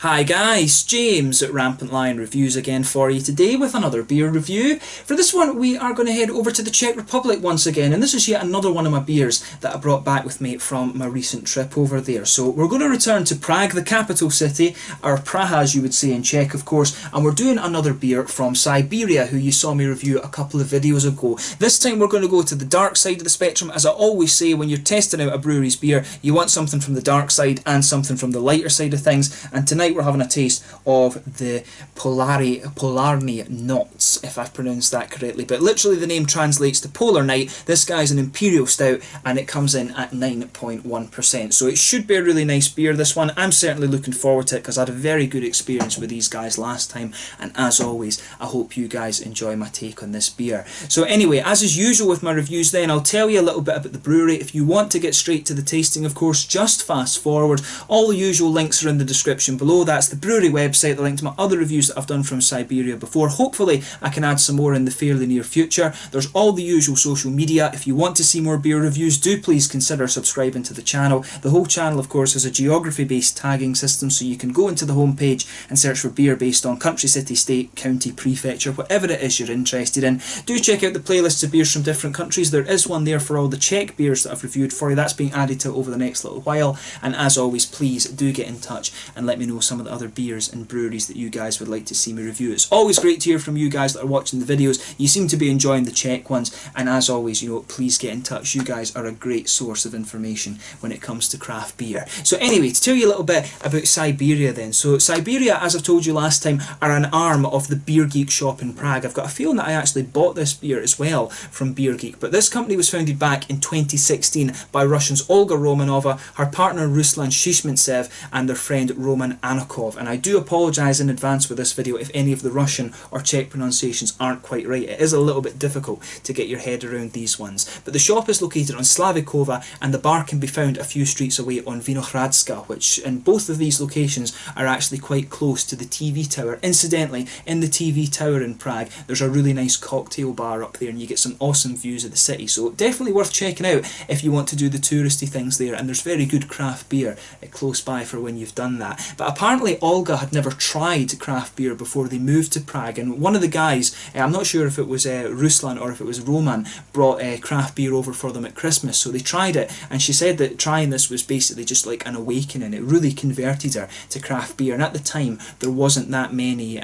Hi guys, James at RampantLionReviews again for you today with another beer review. For this one we are going to head over to the Czech Republic once again, and this is yet another one of my beers that I brought back with me from my recent trip over there. So we're going to return to Prague, the capital city, or Praha as you would say in Czech of course, and we're doing another beer from Sibeeria, who you saw me review a couple of videos ago. This time we're going to go to the dark side of the spectrum. As I always say, when you're testing out a brewery's beer, you want something from the dark side and something from the lighter side of things, and tonight we're having a taste of the Polarni Noc, if I've pronounced that correctly, but literally the name translates to Polar Night. This guy's an Imperial Stout and it comes in at 9.1%, so it should be a really nice beer, this one. I'm certainly looking forward to it because I had a very good experience with these guys last time, and as always I hope you guys enjoy my take on this beer. So anyway, as is usual with my reviews then, I'll tell you a little bit about the brewery. If you want to get straight to the tasting, of course, just fast forward. All the usual links are in the description below. That's the brewery website, the link to my other reviews that I've done from Sibeeria before. Hopefully I can add some more in the fairly near future. There's all the usual social media. If you want to see more beer reviews, do please consider subscribing to the channel. The whole channel of course has a geography based tagging system, so you can go into the homepage and search for beer based on country, city, state, county, prefecture, whatever it is you're interested in. Do check out the playlists of beers from different countries. There is one there for all the Czech beers that I've reviewed for you. That's being added to over the next little while, and as always please do get in touch and let me know some of the other beers and breweries that you guys would like to see me review. It's always great to hear from you guys that are watching the videos. You seem to be enjoying the Czech ones, and as always, you know, please get in touch. You guys are a great source of information when it comes to craft beer. So anyway, to tell you a little bit about Sibeeria then. So Sibeeria, as I've told you last time, are an arm of the Beer Geek shop in Prague. I've got a feeling that I actually bought this beer as well from Beer Geek, but this company was founded back in 2016 by Russians Olga Romanova, her partner Ruslan Shishmintsev, and their friend Roman Anokov. And I do apologise in advance for this video if any of the Russian or Czech pronunciations aren't quite right. It is a little bit difficult to get your head around these ones. But the shop is located on Slavikova, and the bar can be found a few streets away on Vinohradska, which in both of these locations are actually quite close to the TV tower. Incidentally, in the TV tower in Prague, there's a really nice cocktail bar up there, and you get some awesome views of the city. So definitely worth checking out if you want to do the touristy things there, and there's very good craft beer close by for when you've done that. But apparently Olga had never tried craft beer before they moved to Prague, and one of the guys, I'm not sure if it was Ruslan or if it was Roman, brought craft beer over for them at Christmas, so they tried it, and she said that trying this was basically just like an awakening. It really converted her to craft beer, and at the time there wasn't that many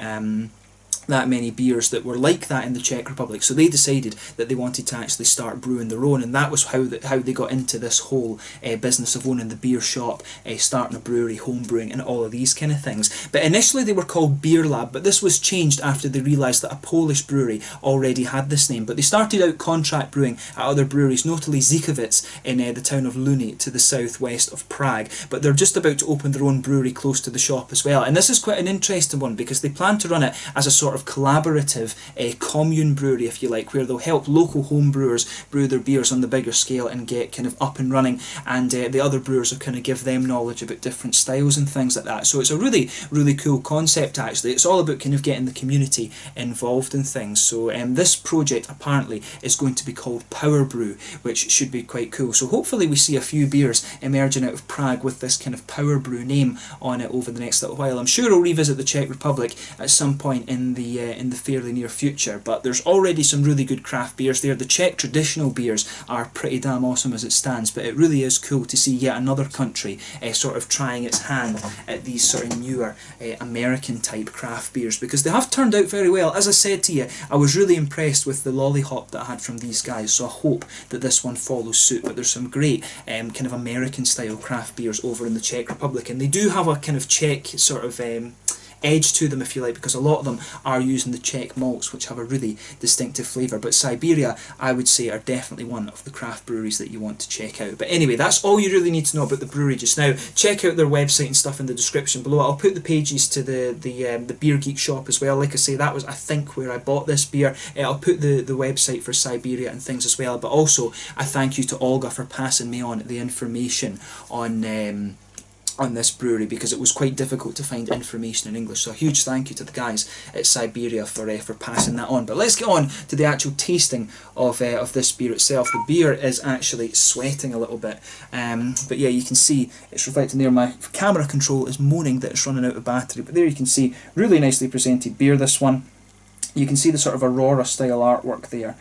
beers that were like that in the Czech Republic, so they decided that they wanted to actually start brewing their own, and that was how they got into this whole business of owning the beer shop, starting a brewery, home brewing, and all of these kind of things. But initially they were called Beer Lab, but this was changed after they realised that a Polish brewery already had this name. But they started out contract brewing at other breweries, notably Zikovic in the town of Luni to the southwest of Prague, but they're just about to open their own brewery close to the shop as well. And this is quite an interesting one because they plan to run it as a sort of collaborative commune brewery, if you like, where they'll help local home brewers brew their beers on the bigger scale and get kind of up and running, and the other brewers will kind of give them knowledge about different styles and things like that. So it's a really, really cool concept actually. It's all about kind of getting the community involved in things. So this project apparently is going to be called Power Brew, which should be quite cool. So hopefully we see a few beers emerging out of Prague with this kind of Power Brew name on it over the next little while. I'm sure I'll revisit the Czech Republic at some point in the fairly near future, but there's already some really good craft beers there. The Czech traditional beers are pretty damn awesome as it stands, but it really is cool to see yet another country sort of trying its hand at these sort of newer American type craft beers, because they have turned out very well. As I said to you, I was really impressed with the lollipop that I had from these guys, so I hope that this one follows suit. But there's some great kind of American style craft beers over in the Czech Republic, and they do have a kind of Czech sort of edge to them, if you like, because a lot of them are using the Czech malts, which have a really distinctive flavour. But Sibeeria, I would say, are definitely one of the craft breweries that you want to check out. But anyway, that's all you really need to know about the brewery just now. Check out their website and stuff in the description below. I'll put the pages to the Beer Geek shop as well. Like I say, that was, I think, where I bought this beer. I'll put the website for Sibeeria and things as well. But also, I thank you to Olga for passing me on the information on on this brewery, because it was quite difficult to find information in English. So a huge thank you to the guys at Sibeeria for passing that on. But let's get on to the actual tasting of this beer itself. The beer is actually sweating a little bit, but yeah, you can see it's reflecting there. My camera control is moaning that it's running out of battery, but there you can see, really nicely presented beer, this one. You can see the sort of Aurora style artwork there,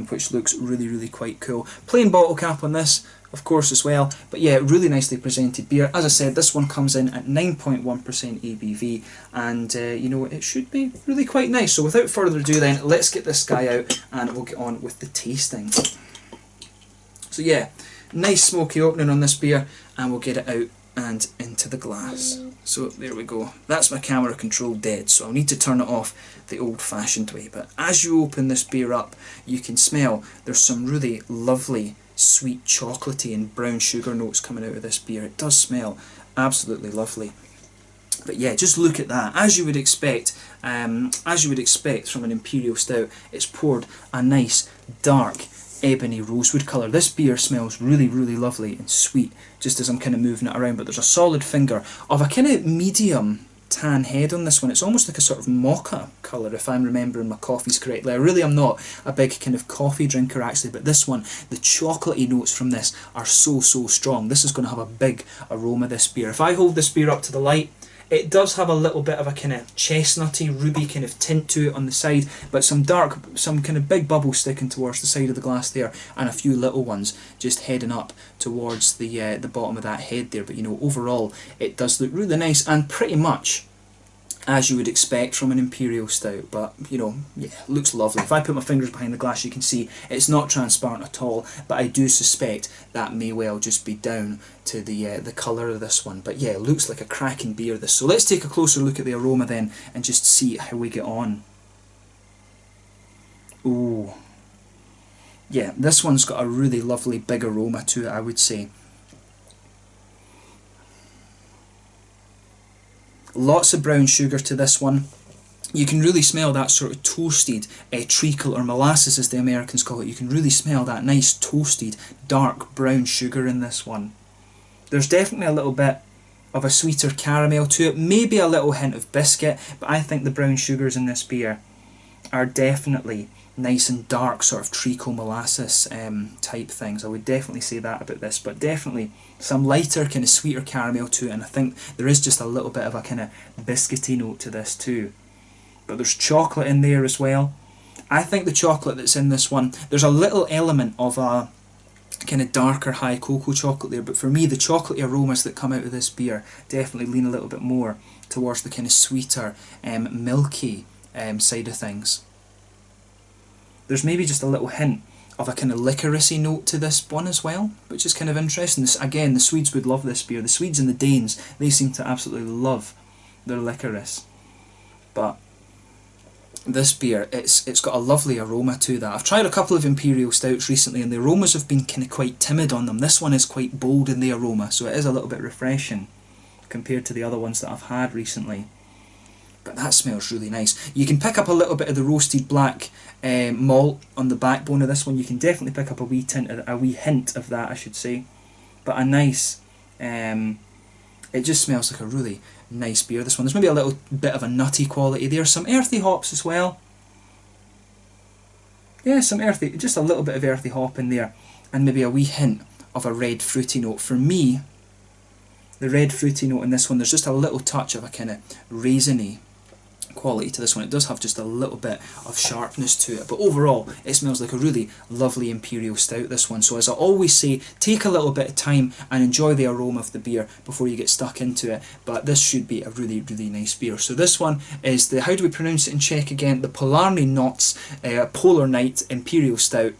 which looks really, really quite cool. Plain bottle cap on this, of course, as well. But yeah, really nicely presented beer. As I said, this one comes in at 9.1% ABV, and you know, it should be really quite nice. So without further ado then, let's get this guy out and we'll get on with the tasting. So yeah, nice smoky opening on this beer, and we'll get it out and into the glass. So there we go. That's my camera control dead, so I'll need to turn it off the old-fashioned way. But as you open this beer up, you can smell there's some really lovely sweet chocolatey and brown sugar notes coming out of this beer. It does smell absolutely lovely. But yeah, just look at that. As you would expect from an Imperial Stout, it's poured a nice dark ebony rosewood colour. This beer smells really, really lovely and sweet, just as I'm kind of moving it around, but there's a solid finger of a kind of medium tan head on this one. It's almost like a sort of mocha colour, if I'm remembering my coffees correctly. I really am not a big kind of coffee drinker actually, but this one, the chocolatey notes from this are so strong. This is going to have a big aroma, this beer. If I hold this beer up to the light, it does have a little bit of a kind of chestnutty, ruby kind of tint to it on the side, but some kind of big bubbles sticking towards the side of the glass there, and a few little ones just heading up towards the bottom of that head there. But you know, overall, it does look really nice and pretty much as you would expect from an Imperial Stout. But you know, yeah, looks lovely. If I put my fingers behind the glass, you can see it's not transparent at all, but I do suspect that may well just be down to the colour of this one. But yeah, it looks like a cracking beer, this. So let's take a closer look at the aroma then and just see how we get on. Ooh, yeah, this one's got a really lovely big aroma to it, I would say. Lots of brown sugar to this one. You can really smell that sort of toasted treacle, or molasses as the Americans call it. You can really smell that nice toasted dark brown sugar in this one. There's definitely a little bit of a sweeter caramel to it, maybe a little hint of biscuit, but I think the brown sugars in this beer are definitely nice and dark, sort of treacle molasses type things. I would definitely say that about this, but definitely some lighter kind of sweeter caramel to it, and I think there is just a little bit of a kind of biscuity note to this too. But there's chocolate in there as well. I think the chocolate that's in this one, there's a little element of a kind of darker high cocoa chocolate there, but for me the chocolatey aromas that come out of this beer definitely lean a little bit more towards the kind of sweeter milky side of things. There's maybe just a little hint of a kind of licoricey note to this one as well, which is kind of interesting. Again, the Swedes would love this beer. The Swedes and the Danes, they seem to absolutely love their licorice. But this beer, it's got a lovely aroma to that. I've tried a couple of Imperial Stouts recently, and the aromas have been kind of quite timid on them. This one is quite bold in the aroma, so it is a little bit refreshing compared to the other ones that I've had recently. But that smells really nice. You can pick up a little bit of the roasted black malt on the backbone of this one. You can definitely pick up a wee hint of that, I should say. But a nice, it just smells like a really nice beer, this one. There's maybe a little bit of a nutty quality there. Some earthy hops as well. Yeah, some earthy, just a little bit of earthy hop in there. And maybe a wee hint of a red fruity note. For me, the red fruity note in this one, there's just a little touch of a kind of raisiny quality to this one. It does have just a little bit of sharpness to it, but overall it smells like a really lovely Imperial Stout, this one. So as I always say, take a little bit of time and enjoy the aroma of the beer before you get stuck into it, but this should be a really, really nice beer. So this one is the, how do we pronounce it in Czech again, the Polarni Noc Polar Night Imperial Stout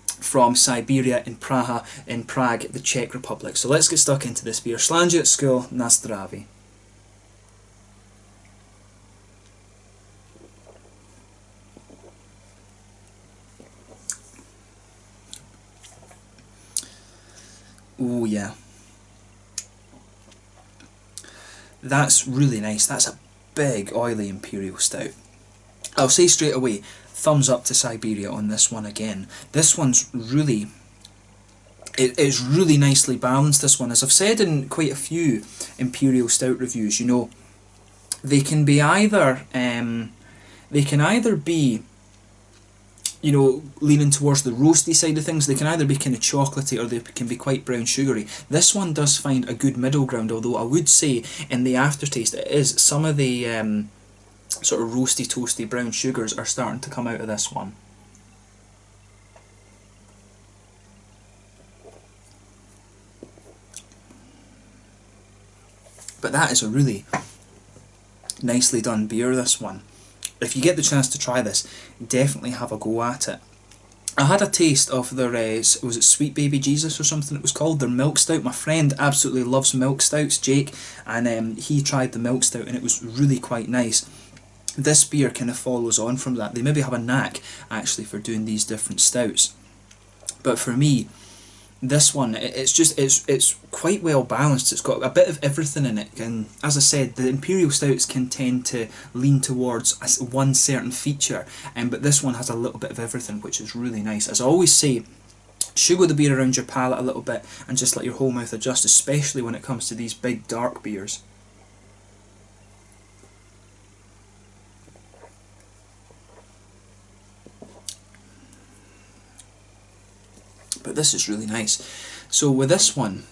from Sibeeria in Prague, the Czech Republic. So let's get stuck into this beer. Slange at school, na zdraví. Oh yeah, that's really nice. That's a big oily Imperial Stout. I'll say straight away, thumbs up to Sibeeria on this one again. This one's really It's really nicely balanced, this one. As I've said in quite a few Imperial Stout reviews, you know, they can be either be, you know, leaning towards the roasty side of things. They can either be kind of chocolatey, or they can be quite brown sugary. This one does find a good middle ground, although I would say in the aftertaste it is some of the sort of roasty, toasty brown sugars are starting to come out of this one. But that is a really nicely done beer, this one. If you get the chance to try this, definitely have a go at it. I had a taste of their, was it Sweet Baby Jesus or something it was called, their milk stout. My friend absolutely loves milk stouts, Jake, and he tried the milk stout and it was really quite nice. This beer kind of follows on from that. They maybe have a knack, actually, for doing these different stouts. But for me, this one, it's quite well balanced. It's got a bit of everything in it, and as I said, the Imperial Stouts can tend to lean towards one certain feature, but this one has a little bit of everything, which is really nice. As I always say, sugar the beer around your palate a little bit and just let your whole mouth adjust, especially when it comes to these big dark beers. But this is really nice. So with this one,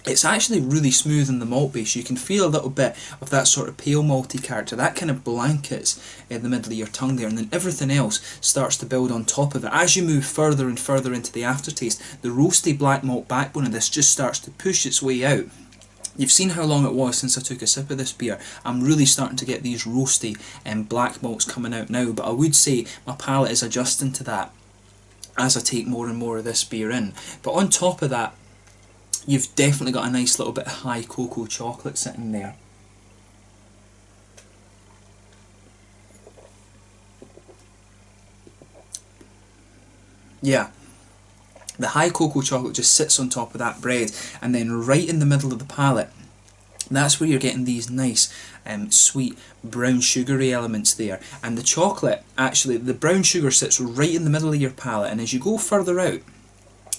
it's actually really smooth in the malt base. You can feel a little bit of that sort of pale malty character. That kind of blankets in the middle of your tongue there, and then everything else starts to build on top of it. As you move further and further into the aftertaste, the roasty black malt backbone of this just starts to push its way out. You've seen how long it was since I took a sip of this beer. I'm really starting to get these roasty and black malts coming out now, but I would say my palate is adjusting to that as I take more and more of this beer in. But on top of that, you've definitely got a nice little bit of high cocoa chocolate sitting there. Yeah, the high cocoa chocolate just sits on top of that bread, and then right in the middle of the palate, that's where you're getting these nice sweet brown sugary elements there. And the chocolate, actually, the brown sugar sits right in the middle of your palate, and as you go further out,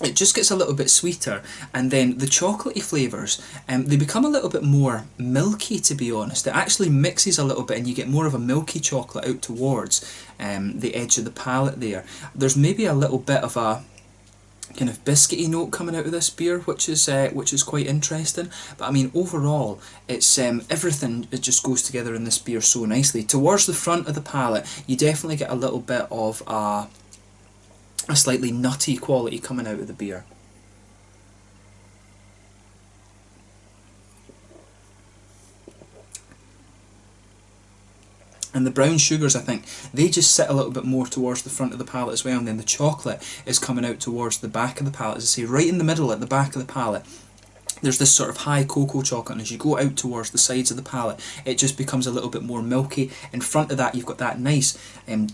it just gets a little bit sweeter, and then the chocolatey flavours, they become a little bit more milky, to be honest. It actually mixes a little bit and you get more of a milky chocolate out towards the edge of the palate there. There's maybe a little bit of a kind of biscuity note coming out of this beer, which is quite interesting. But I mean, overall, it's everything, it just goes together in this beer so nicely. Towards the front of the palate, you definitely get a little bit of a slightly nutty quality coming out of the beer. And the brown sugars, I think, they just sit a little bit more towards the front of the palate as well, and then the chocolate is coming out towards the back of the palate. As I say, right in the middle at the back of the palate, there's this sort of high cocoa chocolate, and as you go out towards the sides of the palate, it just becomes a little bit more milky. In front of that, you've got that nice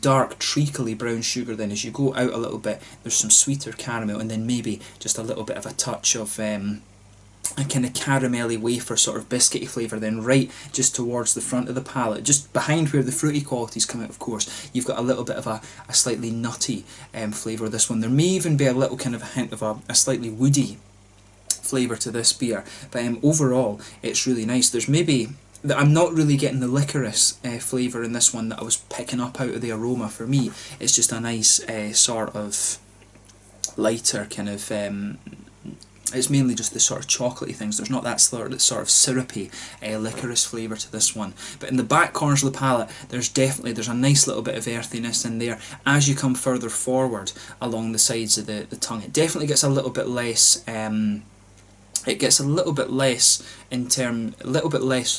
dark treacly brown sugar. Then as you go out a little bit, there's some sweeter caramel, and then maybe just a little bit of a touch of a kind of caramelly wafer sort of biscuity flavour. Then right just towards the front of the palate, just behind where the fruity qualities come out, of course, you've got a little bit of a slightly nutty flavour of this one. There may even be a little kind of a hint of a slightly woody flavour to this beer, but overall it's really nice. There's maybe, I'm not really getting the licorice flavour in this one that I was picking up out of the Aroma. For me, it's just a nice sort of lighter kind of it's mainly just the sort of chocolatey things. There's not that sort of syrupy licorice flavour to this one. But in the back corners of the palate, there's a nice little bit of earthiness in there. As you come further forward along the sides of the tongue, it definitely gets a little bit less it gets a little bit less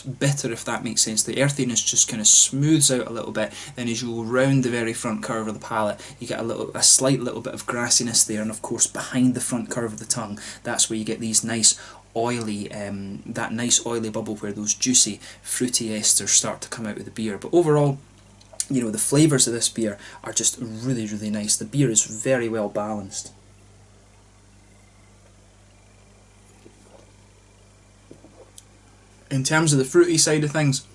bitter, if that makes sense. The earthiness just kind of smooths out a little bit. Then as you go round the very front curve of the palate, you get a slight little bit of grassiness there, and of course behind the front curve of the tongue, that's where you get these nice oily, that nice oily bubble where those juicy fruity esters start to come out of the beer. But overall, you know, the flavours of this beer are just really, really nice. The beer is very well balanced. In terms of the fruity side of things,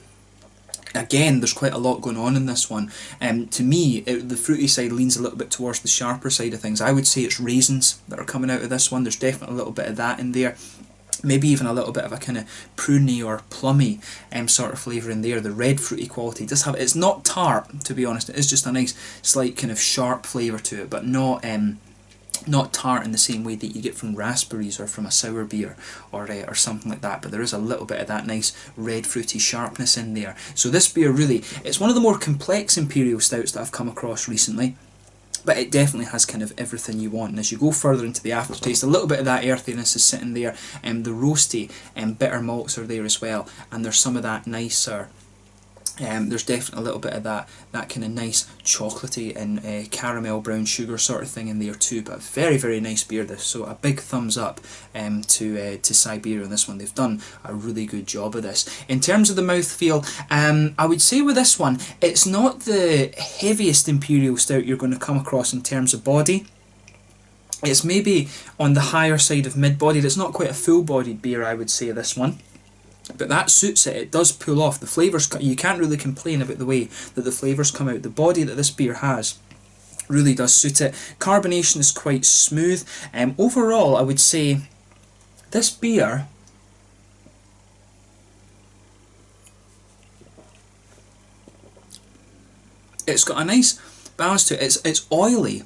Again, there's quite a lot going on in this one. To me, the fruity side leans a little bit towards the sharper side of things. I would say it's raisins that are coming out of this one. There's definitely a little bit of that in there. Maybe even a little bit of a kind of pruny or plummy sort of flavour in there. The red fruity quality does have, it's not tart, to be honest. It is just a nice slight kind of sharp flavour to it, but not tart in the same way that you get from raspberries or from a sour beer or something like that, but there is a little bit of that nice red fruity sharpness in there. So this beer really, it's one of the more complex imperial stouts that I've come across recently, but it definitely has kind of everything you want. And as you go further into the aftertaste, a little bit of that earthiness is sitting there, the roasty and bitter malts are there as well, and there's some of that nicer there's definitely a little bit of that kind of nice chocolatey and caramel brown sugar sort of thing in there too. But very, very nice beer this. So a big thumbs up to Sibeeria on this one. They've done a really good job of this. In terms of the mouthfeel, I would say with this one, it's not the heaviest imperial stout you're going to come across in terms of body. It's maybe on the higher side of mid-bodied. It's not quite a full-bodied beer, I would say, this one. But that suits it. It does pull off. The flavours, you can't really complain about the way that the flavours come out. The body that this beer has really does suit it. Carbonation is quite smooth. Overall, I would say this beer it's got a nice balance to it. It's oily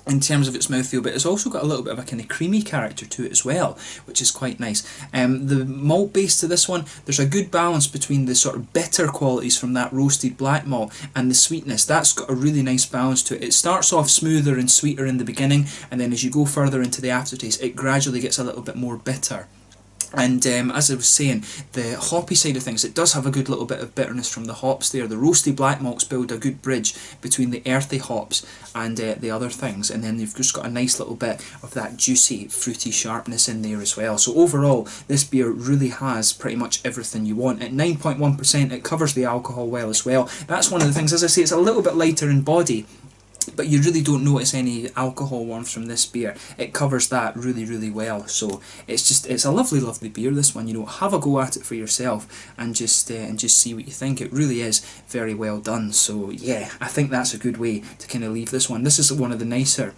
in terms of its mouthfeel, but it's also got a little bit of a kind of creamy character to it as well, which is quite nice. The malt base to this one, there's a good balance between the sort of bitter qualities from that roasted black malt and the sweetness. That's got a really nice balance to it. It starts off smoother and sweeter in the beginning, and then as you go further into the aftertaste, it gradually gets a little bit more bitter. And as I was saying, the hoppy side of things, it does have a good little bit of bitterness from the hops there. The roasty black malts build a good bridge between the earthy hops and the other things, and then you've just got a nice little bit of that juicy, fruity sharpness in there as well. So overall, this beer really has pretty much everything you want. At 9.1%, it covers the alcohol well as well. That's one of the things, as I say, it's a little bit lighter in body, but you really don't notice any alcohol warmth from this beer. It covers that really, really well. So it's a lovely, lovely beer, this one. You know, have a go at it for yourself and just see what you think. It really is very well done. So yeah, I think that's a good way to kind of leave this one. This is one of the nicer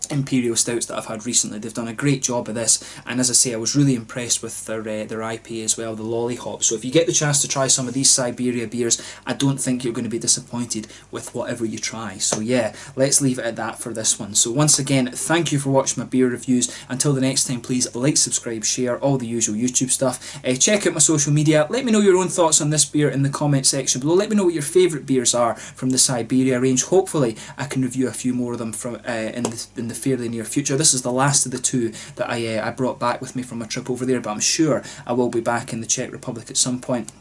imperial stouts that I've had recently. They've done a great job of this, and as I say, I was really impressed with their IPA as well, the Lollipop. So if you get the chance to try some of these Sibeeria beers, I don't think you're going to be disappointed with whatever you try. So yeah, let's leave it at that for this one. So once again, thank you for watching my beer reviews. Until the next time, please like, subscribe, share, all the usual YouTube stuff. Check out my social media. Let me know your own thoughts on this beer in the comment section below. Let me know what your favourite beers are from the Sibeeria range. Hopefully I can review a few more of them from in the fairly near future. This is the last of the two that I brought back with me from my trip over there, but I'm sure I will be back in the Czech Republic at some point.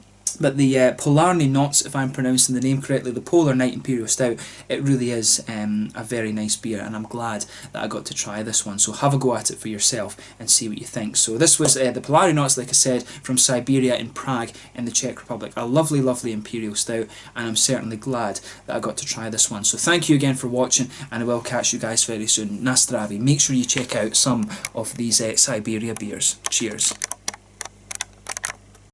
But the Polarni Noc, if I'm pronouncing the name correctly, the Polar Night Imperial Stout, it really is a very nice beer, and I'm glad that I got to try this one. So have a go at it for yourself and see what you think. So this was the Polarni Noc, like I said, from Sibeeria in Prague in the Czech Republic. A lovely, lovely Imperial Stout, and I'm certainly glad that I got to try this one. So thank you again for watching, and I will catch you guys very soon. Na zdraví. Make sure you check out some of these Sibeeria beers. Cheers.